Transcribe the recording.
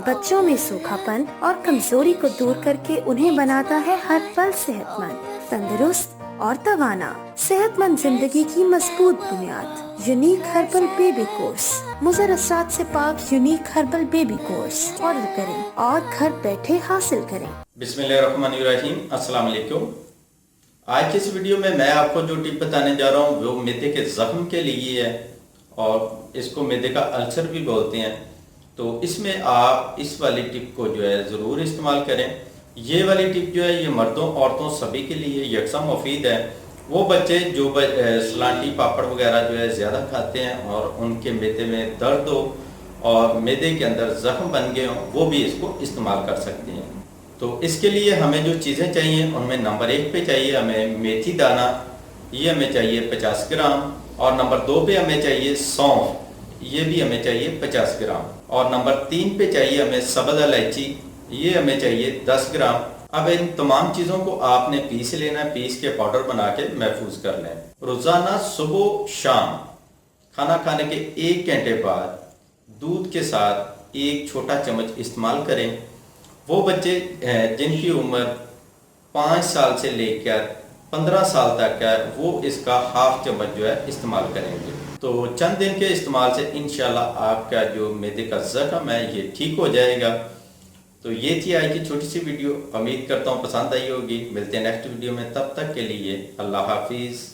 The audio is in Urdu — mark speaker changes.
Speaker 1: بچوں میں سوکھاپن اور کمزوری کو دور کر کے انہیں بناتا ہے ہر پل صحت مند، تندرست اور توانا۔ صحت مند زندگی کی مضبوط بنیاد، یونیک ہربل بیبی کورس۔ مضر اثرات سے پاک unique herbal baby course order کریں اور گھر بیٹھے حاصل کریں۔
Speaker 2: بسم اللہ الرحمن الرحیم۔ السلام علیکم۔ آج کی اس ویڈیو میں آپ کو جو ٹپ بتانے جا رہا ہوں وہ معدے کے زخم کے لیے ہے، اور اس کو معدے کا السر بھی بولتے ہیں۔ تو اس میں آپ اس والی ٹپ کو جو ہے ضرور استعمال کریں۔ یہ والی ٹپ جو ہے یہ مردوں عورتوں سبھی کے لیے یکساں مفید ہے۔ وہ بچے جو سلانٹی پاپڑ وغیرہ جو ہے زیادہ کھاتے ہیں اور ان کے معدے میں درد ہو اور معدے کے اندر زخم بن گئے ہوں، وہ بھی اس کو استعمال کر سکتے ہیں۔ تو اس کے لیے ہمیں جو چیزیں چاہیے ان میں نمبر 1 پہ چاہیے ہمیں میتھی دانہ، یہ ہمیں چاہیے 50 گرام، اور نمبر 2 پہ ہمیں چاہیے سونف، یہ بھی ہمیں چاہیے 50 گرام، اور نمبر 3 پہ چاہیے ہمیں سبز الائچی، یہ ہمیں چاہیے 10 گرام۔ اب ان تمام چیزوں کو آپ نے پیس لینا ہے، پیس کے پاؤڈر بنا کے محفوظ کر لیں۔ روزانہ صبح شام کھانا کھانے کے 1 گھنٹے بعد دودھ کے ساتھ 1 چھوٹا چمچ استعمال کریں۔ وہ بچے جن کی عمر 5 سال سے لے کر 15 سال تک ہے وہ اس کا ½ چمچ جو ہے استعمال کریں گے۔ تو چند دن کے استعمال سے انشاءاللہ آپ کا جو معدے کا زخم ہے یہ ٹھیک ہو جائے گا۔ تو یہ تھی آج کی چھوٹی سی ویڈیو، امید کرتا ہوں پسند آئی ہوگی۔ ملتے ہیں نیکسٹ ویڈیو میں، تب تک کے لیے اللہ حافظ۔